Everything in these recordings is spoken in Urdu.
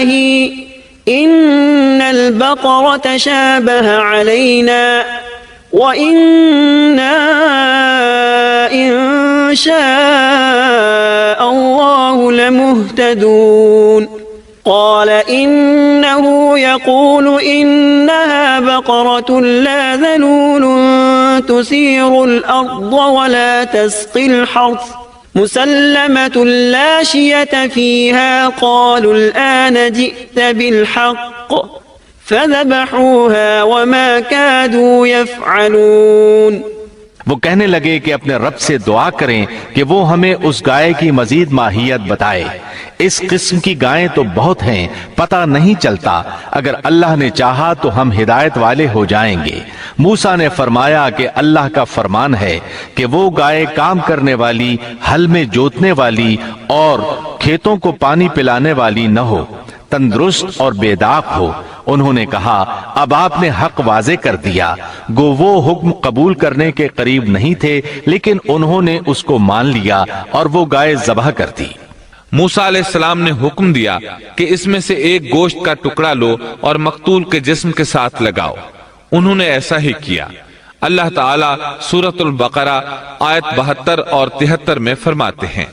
إن البقرة شابه علينا وإنا إن شاء الله لمهتدون قال إنه يقول إنها بقرة لا ذلول تثير الأرض ولا تسقي الحرث مسلمة لا شية فيها قالوا الآن جئت بالحق فذبحوها وما كادوا يفعلون۔ وہ کہنے لگے کہ اپنے رب سے دعا کریں کہ وہ ہمیں اس گائے کی مزید ماہیت بتائے۔ اس قسم کی گائیں تو بہت ہیں، پتہ نہیں چلتا، اگر اللہ نے چاہا تو ہم ہدایت والے ہو جائیں گے۔ موسیٰ نے فرمایا کہ اللہ کا فرمان ہے کہ وہ گائے کام کرنے والی، ہل میں جوتنے والی اور کھیتوں کو پانی پلانے والی نہ ہو، تندرست اور بے داغ ہو۔ انہوں نے کہا اب آپ نے حق واضح کر دیا۔ گو وہ حکم قبول کرنے کے قریب نہیں تھے، لیکن انہوں نے اس کو مان لیا اور وہ گائے ذبح کر دی۔ موسیٰ علیہ السلام نے حکم دیا کہ اس میں سے ایک گوشت کا ٹکڑا لو اور مقتول کے جسم کے ساتھ لگاؤ۔ انہوں نے ایسا ہی کیا۔ اللہ تعالیٰ سورۃ البقرہ آیت 72 اور 73 میں فرماتے ہیں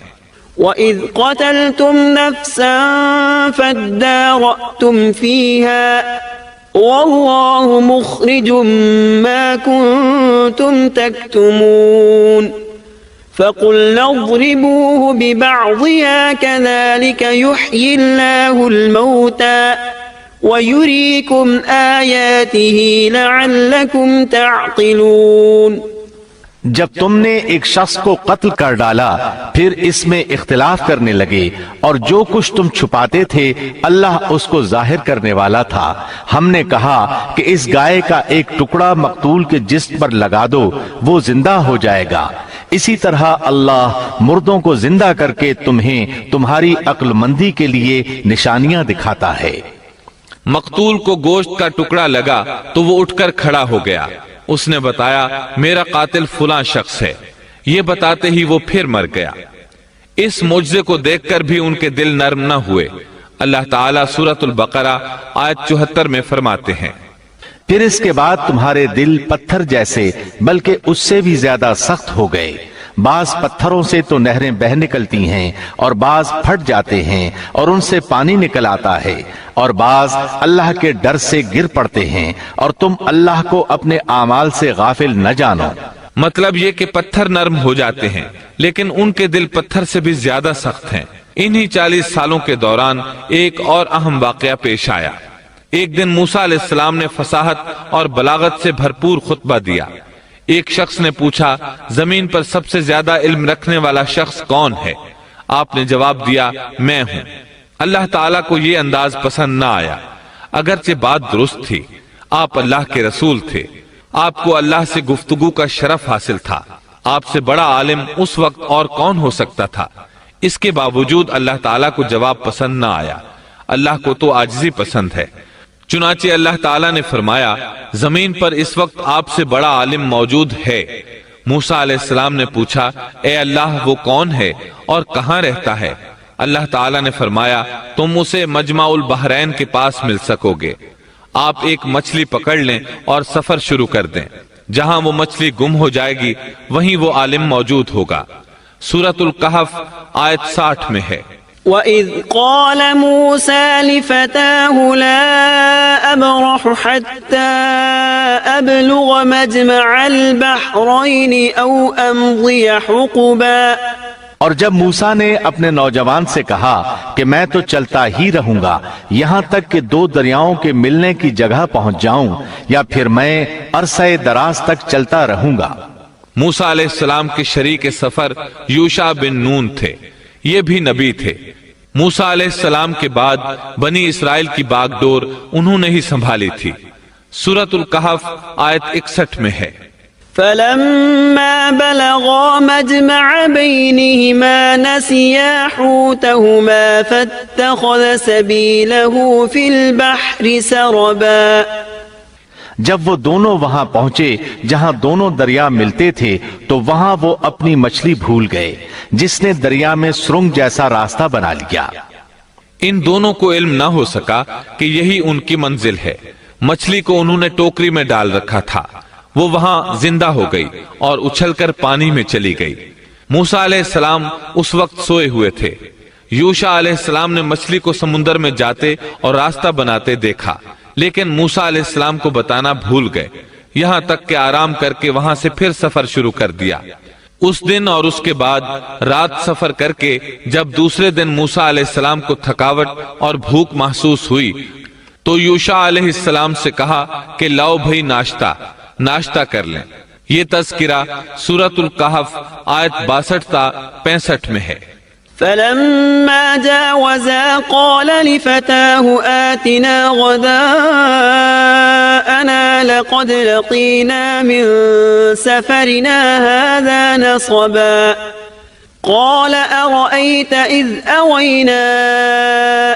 وَإِذْ قَتَلْتُمْ نَفْسًا فَادَّارَأْتُمْ فِيهَا وَاللَّهُ مُخْرِجٌ مَا كُنْتُمْ تَكْتُمُونَ فَقُلْنَا اضْرِبُوهُ بِبَعْضِهَا كَذَلِكَ يُحْيِي اللَّهُ الْمَوْتَى وَيُرِيكُمْ آيَاتِهِ لَعَلَّكُمْ تَعْقِلُونَ۔ جب تم نے ایک شخص کو قتل کر ڈالا، پھر اس میں اختلاف کرنے لگے، اور جو کچھ تم چھپاتے تھے اللہ اس کو ظاہر کرنے والا تھا۔ ہم نے کہا کہ اس گائے کا ایک ٹکڑا مقتول کے جسم پر لگا دو، وہ زندہ ہو جائے گا۔ اسی طرح اللہ مردوں کو زندہ کر کے تمہیں تمہاری عقل مندی کے لیے نشانیاں دکھاتا ہے۔ مقتول کو گوشت کا ٹکڑا لگا تو وہ اٹھ کر کھڑا ہو گیا۔ اس نے بتایا میرا قاتل فلاں شخص ہے۔ یہ بتاتے ہی وہ پھر مر گیا۔ اس معجزے کو دیکھ کر بھی ان کے دل نرم نہ ہوئے۔ اللہ تعالیٰ سورۃ البقرہ آیت 74 میں فرماتے ہیں پھر اس کے بعد تمہارے دل پتھر جیسے بلکہ اس سے بھی زیادہ سخت ہو گئے۔ بعض پتھروں سے تو نہریں بہہ نکلتی ہیں اور بعض پھٹ جاتے ہیں اور ان سے پانی نکل آتا ہے، اور بعض اللہ کے ڈر سے گر پڑتے ہیں، اور تم اللہ کو اپنے اعمال سے غافل نہ جانو۔ مطلب یہ کہ پتھر نرم ہو جاتے ہیں، لیکن ان کے دل پتھر سے بھی زیادہ سخت ہیں۔ انہی 40 سالوں کے دوران ایک اور اہم واقعہ پیش آیا۔ ایک دن موسیٰ علیہ السلام نے فصاحت اور بلاغت سے بھرپور خطبہ دیا۔ ایک شخص نے پوچھا زمین پر سب سے زیادہ علم رکھنے والا شخص کون ہے؟ آپ نے جواب دیا میں ہوں۔ اللہ تعالیٰ کو یہ انداز پسند نہ آیا، اگرچہ بات درست تھی۔ آپ اللہ کے رسول تھے، آپ کو اللہ سے گفتگو کا شرف حاصل تھا۔ آپ سے بڑا عالم اس وقت اور کون ہو سکتا تھا؟ اس کے باوجود اللہ تعالیٰ کو جواب پسند نہ آیا۔ اللہ کو تو عاجزی پسند ہے۔ چنانچہ اللہ تعالیٰ نے فرمایا زمین پر اس وقت آپ سے بڑا عالم موجود ہے۔ موسیٰ علیہ السلام نے پوچھا اے اللہ وہ کون ہے اور کہاں رہتا ہے؟ اللہ تعالیٰ نے فرمایا تم اسے مجمع البحرین کے پاس مل سکو گے۔ آپ ایک مچھلی پکڑ لیں اور سفر شروع کر دیں، جہاں وہ مچھلی گم ہو جائے گی وہیں وہ عالم موجود ہوگا۔ سورۃ الکہف آیت 60 میں ہے وَإِذْ قَالَ مُوسَى لِفَتَاهُ لَا أَبْرَحُ حَتَّى أَبْلُغَ مَجْمَعَ الْبَحْرَيْنِ أَوْ أَمْضِيَ حُقُبًا۔ اور جب موسیٰ نے اپنے نوجوان سے کہا کہ میں تو چلتا ہی رہوں گا یہاں تک کہ 2 دریاؤں کے ملنے کی جگہ پہنچ جاؤں، یا پھر میں عرصہ دراز تک چلتا رہوں گا۔ موسیٰ علیہ السلام کے شریک سفر یوشع بن نون تھے، یہ بھی نبی تھے۔ موسیٰ علیہ السلام کے بعد بنی اسرائیل کی باغ ڈور انہوں نے ہی سنبھالی تھی۔ سورۃ الکہف آیت 61 میں ہے فَلَمَّا بَلَغَا مَجْمَعَ بَيْنِهِمَا نَسِيَا حُوتَهُمَا فَاتَّخَذَ سَبِيلَهُ فِي الْبَحْرِ سَرَبًا۔ جب وہ دونوں وہاں پہنچے جہاں دونوں دریا ملتے تھے تو وہاں وہ اپنی مچھلی بھول گئے، جس نے دریا میں سرنگ جیسا راستہ بنا لیا۔ ان دونوں کو علم نہ ہو سکا کہ یہی ان کی منزل ہے۔ مچھلی کو انہوں نے ٹوکری میں ڈال رکھا تھا، وہ وہاں زندہ ہو گئی اور اچھل کر پانی میں چلی گئی۔ موسیٰ علیہ السلام اس وقت سوئے ہوئے تھے۔ یوشع علیہ السلام نے مچھلی کو سمندر میں جاتے اور راستہ بناتے دیکھا، لیکن موسیٰ علیہ السلام کو بتانا بھول گئے، یہاں تک کہ آرام کر کے وہاں سے پھر سفر شروع کر دیا۔ اس دن اور اس کے بعد رات سفر کر کے جب دوسرے دن موسیٰ علیہ السلام کو تھکاوٹ اور بھوک محسوس ہوئی تو یوشع علیہ السلام سے کہا کہ لاؤ بھئی ناشتہ کر لیں۔ یہ تذکرہ سورۃ الکہف آیت 62 تا 65 میں ہے۔ فلما جاوزا قال لفتاه آتنا غداءنا لقد لقينا من سفرنا هذا نصبا قال أرأيت إذ أوينا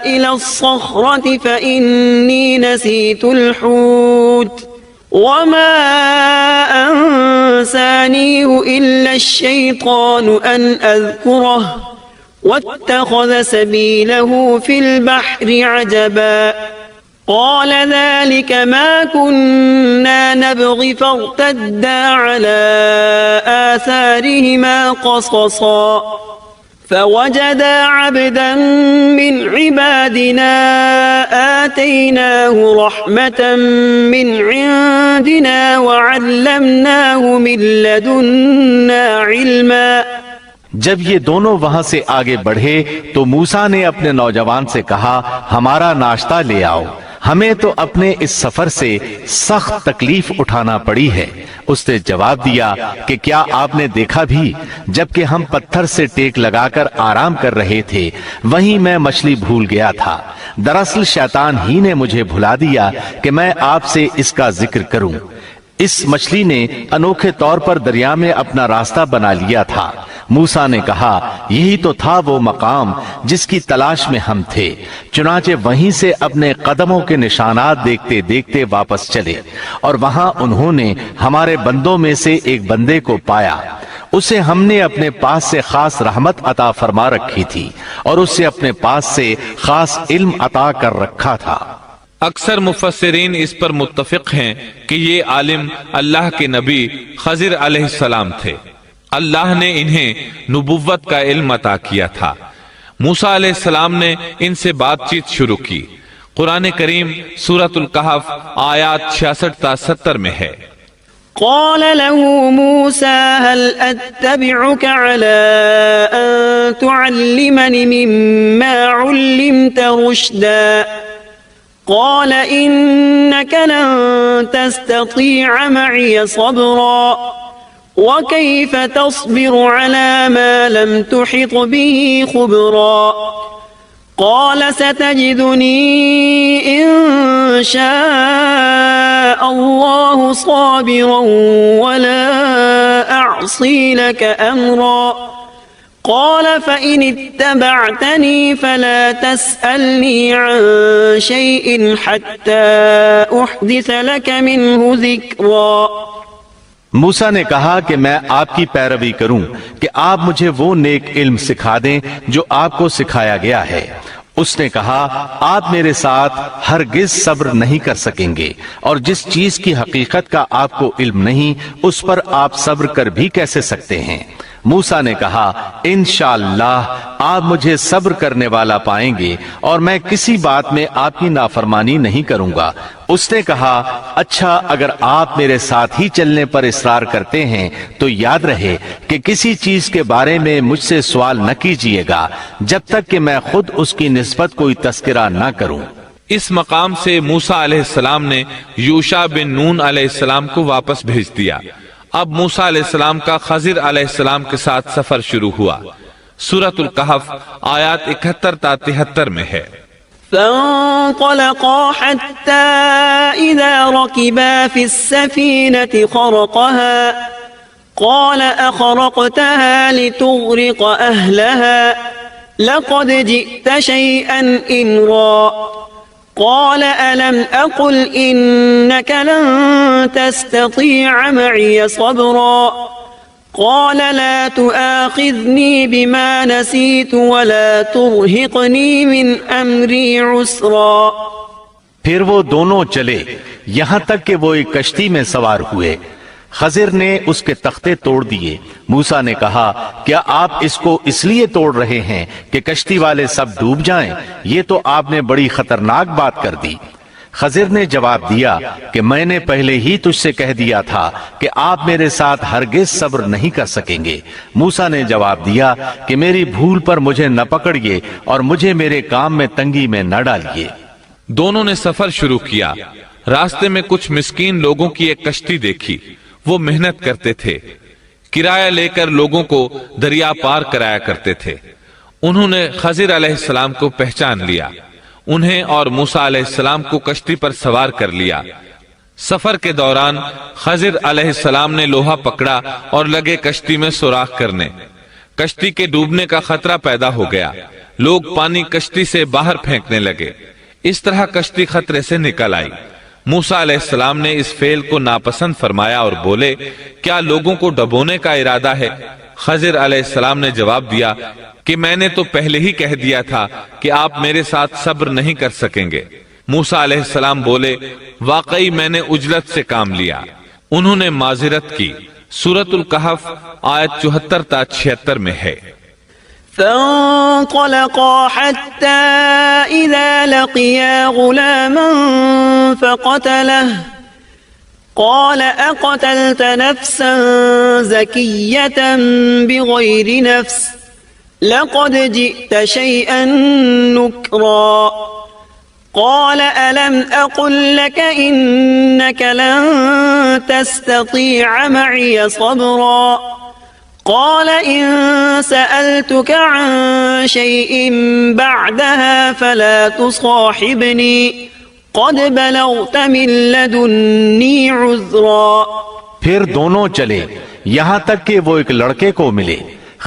إلى الصخرة فإني نسيت الحوت وما أنسانيه إلا الشيطان أن أذكره واتخذ سبيله في البحر عجبا قال ذلك ما كنا نبغي فارتدا على آثارهما قصصا فوجدا عبدا من عبادنا آتيناه رحمة من عندنا وعلمناه من لدنا علما۔ جب یہ دونوں وہاں سے آگے بڑھے تو موسیٰ نے اپنے نوجوان سے کہا ہمارا ناشتہ لے آؤ، ہمیں تو اپنے اس سفر سے سخت تکلیف اٹھانا پڑی ہے۔ اس نے جواب دیا کہ کیا آپ نے دیکھا بھی جبکہ ہم پتھر سے ٹیک لگا کر آرام کر رہے تھے وہیں میں مچھلی بھول گیا تھا۔ دراصل شیطان ہی نے مجھے بھلا دیا کہ میں آپ سے اس کا ذکر کروں۔ اس مچھلی نے انوکھے طور پر دریا میں اپنا راستہ بنا لیا تھا۔ موسیٰ نے کہا یہی تو تھا وہ مقام جس کی تلاش میں ہم تھے، چنانچہ وہیں سے اپنے قدموں کے نشانات دیکھتے دیکھتے واپس چلے اور وہاں انہوں نے ہمارے بندوں میں سے ایک بندے کو پایا، اسے ہم نے اپنے پاس سے خاص رحمت عطا فرما رکھی تھی اور اسے اپنے پاس سے خاص علم عطا کر رکھا تھا۔ اکثر مفسرین اس پر متفق ہیں کہ یہ عالم اللہ کے نبی خضر علیہ السلام تھے۔ اللہ نے انہیں نبوت کا علم عطا کیا تھا۔ موسیٰ علیہ السلام نے ان سے بات چیت شروع کی۔ قرآن کریم سورۃ الکہف آیات 66 تا 70 میں ہے۔ قال له موسى هل أتبعك على أن تعلمني مما علمت رشدا قال إنك لن تستطيع معي صبرا وكيف تصبر على ما لم تحط به خبرا قال ستجدني إن شاء الله صابرا ولا أعصي لك أمرا قال فإن اتبعتني فلا تسألني عن شيء حتى أحدث لك منه ذكرا۔ موسیٰ نے کہا کہ میں آپ کی پیروی کروں کہ آپ مجھے وہ نیک علم سکھا دیں جو آپ کو سکھایا گیا ہے۔ اس نے کہا آپ میرے ساتھ ہرگز صبر نہیں کر سکیں گے اور جس چیز کی حقیقت کا آپ کو علم نہیں اس پر آپ صبر کر بھی کیسے سکتے ہیں۔ موسیٰ نے کہا انشاءاللہ آپ مجھے صبر کرنے والا پائیں گے اور میں کسی بات میں آپ کی نافرمانی نہیں کروں گا۔ اس نے کہا اچھا اگر آپ میرے ساتھ ہی چلنے پر اصرار کرتے ہیں تو یاد رہے کہ کسی چیز کے بارے میں مجھ سے سوال نہ کیجیے گا جب تک کہ میں خود اس کی نسبت کوئی تذکرہ نہ کروں۔ اس مقام سے موسیٰ علیہ السلام نے یوشع بن نون علیہ السلام کو واپس بھیج دیا۔ اب موسیٰ علیہ السلام کا خضر علیہ السلام کے ساتھ سفر شروع ہوا۔ سورۃ الکہف آیات 71 تا 73 میں ہے۔ فانطلقا حتى إذا ركبا في السفينة خرقها قال أخرقتها لتغرق أهلها لقد جئت شيئا إمرا قال ألم أقل إنك لن تستطيع معي صبرا قال لا تؤاخذني بما نسيت ولا ترهقني من أمري عسرا۔ پھر وہ دونوں چلے یہاں تک کہ وہ ایک کشتی میں سوار ہوئے۔ خضر نے اس کے تختے توڑ دیے۔ موسیٰ نے کہا کیا آپ اس کو اس لیے توڑ رہے ہیں کہ کشتی والے سب ڈوب جائیں؟ یہ تو آپ نے بڑی خطرناک بات کر دی۔ خضر نے جواب دیا کہ میں نے پہلے ہی تجھ سے کہہ دیا تھا کہ آپ میرے ساتھ ہرگز صبر نہیں کر سکیں گے۔ موسیٰ نے جواب دیا کہ میری بھول پر مجھے نہ پکڑیے اور مجھے میرے کام میں تنگی میں نہ ڈالیے۔ دونوں نے سفر شروع کیا۔ راستے میں کچھ مسکین لوگوں کی ایک کشتی دیکھی۔ وہ محنت کرتے تھے، کرایہ لے کر لوگوں کو دریا پار کرایا کرتے تھے۔ انہوں نے خضر علیہ السلام کو پہچان لیا، انہیں اور موسیٰ علیہ السلام کو کشتی پر سوار کر لیا۔ سفر کے دوران خضر علیہ السلام نے لوہا پکڑا اور لگے کشتی میں سوراخ کرنے۔ کشتی کے ڈوبنے کا خطرہ پیدا ہو گیا۔ لوگ پانی کشتی سے باہر پھینکنے لگے۔ اس طرح کشتی خطرے سے نکل آئی۔ موسیٰ علیہ السلام نے اس فعل کو ناپسند فرمایا اور بولے کیا لوگوں کو ڈبونے کا ارادہ ہے؟ خضر علیہ السلام نے جواب دیا کہ میں نے تو پہلے ہی کہہ دیا تھا کہ آپ میرے ساتھ صبر نہیں کر سکیں گے۔ موسیٰ علیہ السلام بولے واقعی میں نے عجلت سے کام لیا۔ انہوں نے معذرت کی۔ سورۃ الکہف آیت 74 تا 76 میں ہے۔ فانطلقا حتى إذا لقيا غلاما فقتله قال أقتلت نفسا زكية بغير نفس لقد جئت شيئا نكرا قال ألم أقل لك إنك لن تستطيع معي صبرا قال إن سألتك عن شيء بعدها فلا تصاحبني قد بلغت من لدني عذرا۔ پھر دونوں چلے یہاں تک کہ وہ ایک لڑکے کو ملے۔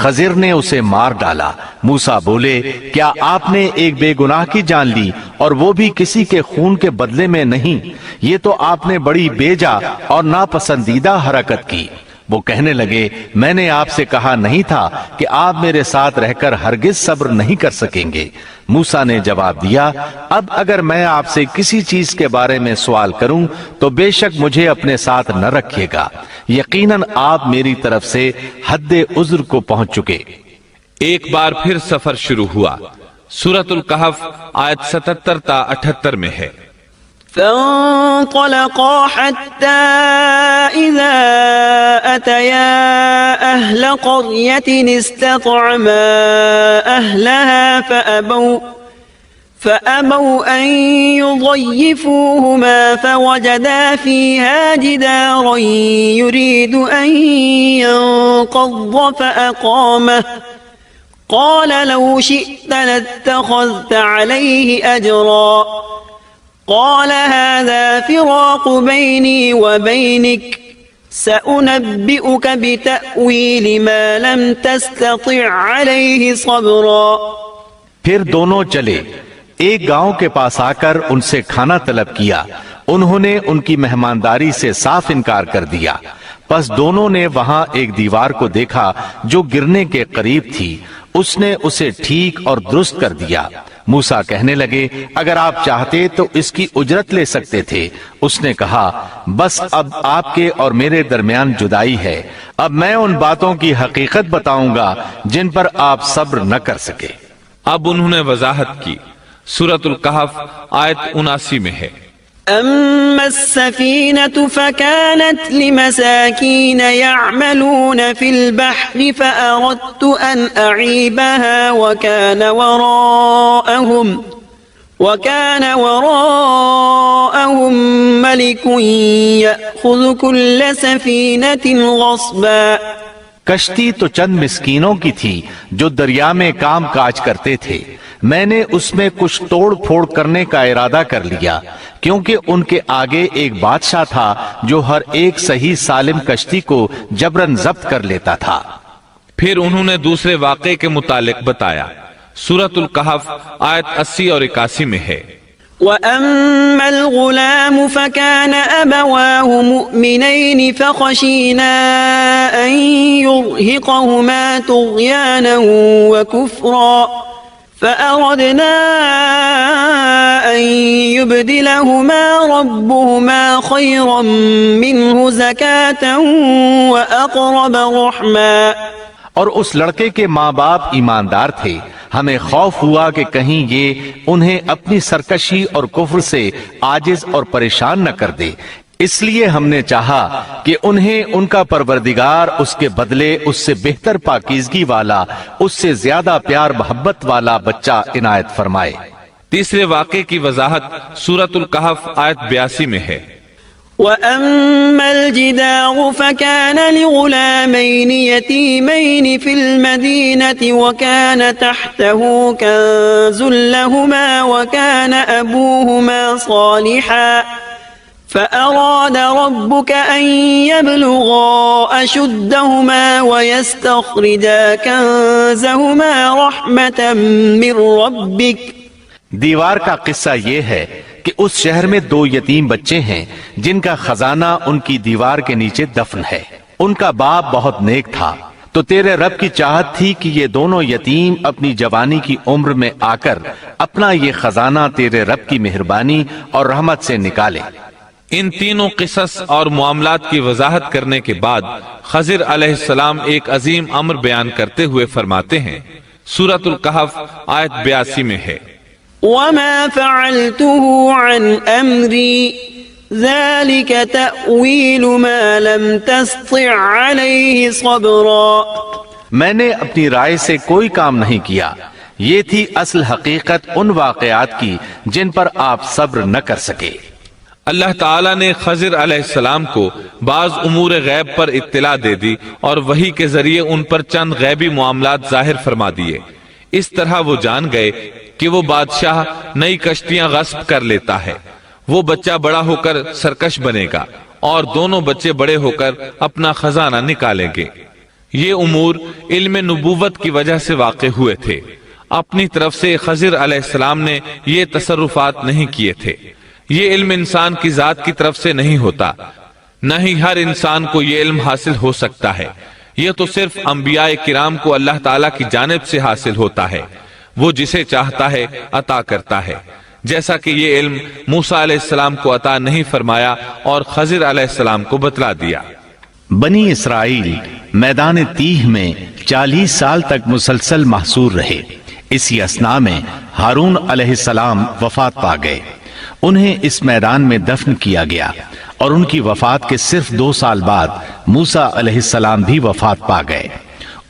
خضر نے اسے مار ڈالا۔ موسیٰ بولے کیا آپ نے ایک بے گناہ کی جان لی اور وہ بھی کسی کے خون کے بدلے میں نہیں؟ یہ تو آپ نے بڑی بیجا اور ناپسندیدہ حرکت کی۔ وہ کہنے لگے میں نے آپ سے کہا نہیں تھا کہ آپ میرے ساتھ رہ کر ہرگز صبر نہیں کر سکیں گے۔ موسیٰ نے جواب دیا اب اگر میں آپ سے کسی چیز کے بارے میں سوال کروں تو بے شک مجھے اپنے ساتھ نہ رکھیے گا، یقیناً آپ میری طرف سے حد عذر کو پہنچ چکے۔ ایک بار پھر سفر شروع ہوا۔ سورۃ الکہف آیت 77 تا 78 میں ہے۔ فانطلقا حتى إذا أتيا أهل قرية استطعما أهلها فأبوا أن يضيفوهما فوجدا فيها جدارا يريد أن ينقض فأقامه قال لو شئت لاتخذت عليه أجرا قال هذا فراق بيني وبينك سأنبئك بتأويل ما لم تستطع عليه صبرا۔ پھر دونوں چلے ایک گاؤں کے پاس آ کر ان سے کھانا طلب کیا۔ انہوں نے ان کی مہمانداری سے صاف انکار کر دیا۔ پس دونوں نے وہاں ایک دیوار کو دیکھا جو گرنے کے قریب تھی۔ اس نے اسے ٹھیک اور درست کر دیا۔ موسیٰ کہنے لگے اگر آپ چاہتے تو اس کی اجرت لے سکتے تھے۔ اس نے کہا بس اب آپ کے اور میرے درمیان جدائی ہے۔ اب میں ان باتوں کی حقیقت بتاؤں گا جن پر آپ صبر نہ کر سکے۔ اب انہوں نے وضاحت کی۔ سورۃ الکہف آیت 79 میں ہے۔ أما السفينة فكانت لمساكين يعملون في البحر فأردت أن أعيبها وكان وراءهم ملك يأخذ كل سفينة غصبا۔ کشتی تو چند مسکینوں کی تھی جو دریا میں کام کاج کرتے تھے۔ میں نے اس میں کچھ توڑ پھوڑ کرنے کا ارادہ کر لیا کیونکہ ان کے آگے ایک بادشاہ تھا جو ہر ایک صحیح سالم کشتی کو جبراً ضبط کر لیتا تھا۔ پھر انہوں نے دوسرے واقعے کے متعلق بتایا۔ سورۃ الکہف آیت 80 اور 81 میں ہے۔ وأما الغلام فكان أبواه مؤمنين فخشينا أن يرهقهما طغيانا وكفرا فأردنا أن يبدلهما ربهما خيرا منه زكاة وأقرب رحما۔ اور اس لڑکے کے ماں باپ ایماندار تھے، ہمیں خوف ہوا کہ کہیں یہ انہیں اپنی سرکشی اور کفر سے عاجز اور پریشان نہ کر دے، اس لیے ہم نے چاہا کہ انہیں ان کا پروردگار اس کے بدلے اس سے بہتر پاکیزگی والا، اس سے زیادہ پیار محبت والا بچہ عنایت فرمائے۔ تیسرے واقعے کی وضاحت سورۃ الکہف آیت 82 میں ہے۔ وأما الجدار فكان لغلامين يتيمين في المدينة وكان تحته كنز لهما وكان أبوهما صالحا فأراد ربك أن يبلغا أشدهما ويستخرجا كنزهما رحمة من ربك۔ دیوار کا قصہ یہ ہے کہ اس شہر میں 2 یتیم بچے ہیں جن کا خزانہ ان کی دیوار کے نیچے دفن ہے۔ ان کا باپ بہت نیک تھا، تو تیرے رب کی چاہت تھی کہ یہ دونوں یتیم اپنی جوانی کی عمر میں آ کر اپنا یہ خزانہ تیرے رب کی مہربانی اور رحمت سے نکالے۔ ان تینوں قصص اور معاملات کی وضاحت کرنے کے بعد خضر علیہ السلام ایک عظیم امر بیان کرتے ہوئے فرماتے ہیں۔ سورۃ الکہف آیت 82 میں ہے، وما فعلته عن أمري ذلك تأويل ما لم تستطع عليه صبرا۔ میں نے اپنی رائے سے کوئی کام نہیں کیا، یہ تھی اصل حقیقت ان واقعات کی جن پر آپ صبر نہ کر سکے۔ اللہ تعالیٰ نے خضر علیہ السلام کو بعض امور غیب پر اطلاع دے دی اور وحی کے ذریعے ان پر چند غیبی معاملات ظاہر فرما دیے۔ اس طرح وہ جان گئے کہ وہ بادشاہ نئی کشتیاں غصب کر لیتا ہے، وہ بچہ بڑا ہو کر سرکش بنے گا اور دونوں بچے بڑے ہو کر اپنا خزانہ نکالیں گے۔ یہ امور علم نبوت کی وجہ سے واقع ہوئے تھے، اپنی طرف سے خضر علیہ السلام نے یہ تصرفات نہیں کیے تھے۔ یہ علم انسان کی ذات کی طرف سے نہیں ہوتا، نہ ہی ہر انسان کو یہ علم حاصل ہو سکتا ہے، یہ تو صرف انبیاء کرام کو اللہ تعالیٰ کی جانب سے حاصل ہوتا ہے، وہ جسے چاہتا ہے عطا کرتا ہے، جیسا کہ یہ علم موسیٰ علیہ السلام کو عطا نہیں فرمایا اور خضر علیہ السلام کو بتلا دیا۔ بنی اسرائیل میدان تیہ میں 40 سال تک مسلسل محصور رہے۔ اسی اثناء میں ہارون علیہ السلام وفات پا گئے، انہیں اس میدان میں دفن کیا گیا، اور ان کی وفات کے صرف 2 سال بعد موسیٰ علیہ السلام بھی وفات پا گئے،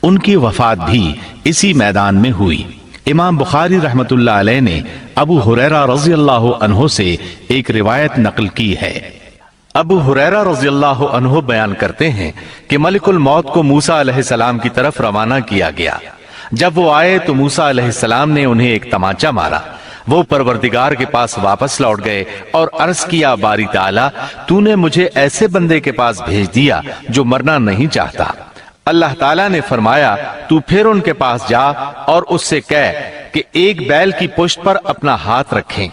ان کی وفات بھی اسی میدان میں ہوئی۔ امام بخاری رحمت اللہ علیہ نے ابو ہریرہ رضی اللہ عنہ سے ایک روایت نقل کی ہے۔ ابو ہریرہ رضی اللہ عنہ بیان کرتے ہیں کہ ملک الموت کو موسیٰ علیہ السلام کی طرف روانہ کیا گیا۔ جب وہ آئے تو موسیٰ علیہ السلام نے انہیں ایک تمانچہ مارا، وہ پروردگار کے پاس واپس لوٹ گئے اور عرض کیا، باری تعالیٰ تو نے مجھے ایسے بندے کے پاس بھیج دیا جو مرنا نہیں چاہتا۔ اللہ تعالیٰ نے فرمایا، تو پھر ان کے پاس جا اور اس سے کہہ کہ ایک بیل کی پشت پر اپنا ہاتھ رکھیں،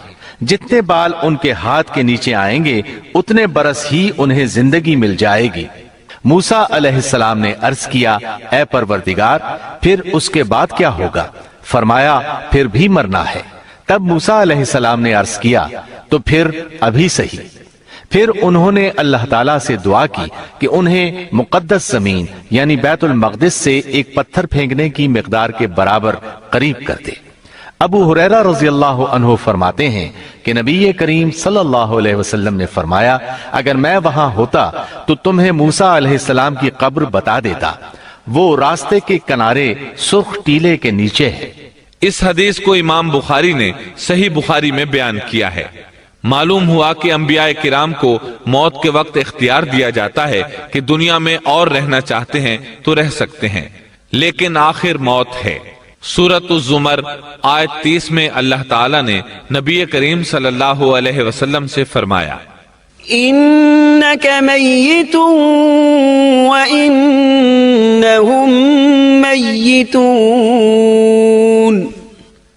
جتنے بال ان کے ہاتھ کے نیچے آئیں گے اتنے برس ہی انہیں زندگی مل جائے گی۔ موسیٰ علیہ السلام نے عرض کیا، اے پروردگار پھر اس کے بعد کیا ہوگا؟ فرمایا، پھر بھی مرنا ہے۔ تب موسیٰ علیہ السلام نے عرض کیا، تو پھر ابھی صحیح۔ پھر انہوں نے اللہ تعالیٰ سے دعا کی کہ انہیں مقدس زمین یعنی بیت المقدس سے ایک پتھر پھینکنے کی مقدار کے برابر قریب کر دے۔ ابو ہریرہ رضی اللہ عنہ فرماتے ہیں کہ نبی کریم صلی اللہ علیہ وسلم نے فرمایا، اگر میں وہاں ہوتا تو تمہیں موسیٰ علیہ السلام کی قبر بتا دیتا، وہ راستے کے کنارے سرخ ٹیلے کے نیچے ہے۔ اس حدیث کو امام بخاری نے صحیح بخاری میں بیان کیا ہے۔ معلوم ہوا کہ انبیاء کرام کو موت کے وقت اختیار دیا جاتا ہے کہ دنیا میں اور رہنا چاہتے ہیں تو رہ سکتے ہیں، لیکن آخر موت ہے۔ سورۃ الزمر آیت 30 میں اللہ تعالیٰ نے نبی کریم صلی اللہ علیہ وسلم سے فرمایا، إنك ميت وإنهم ميتون۔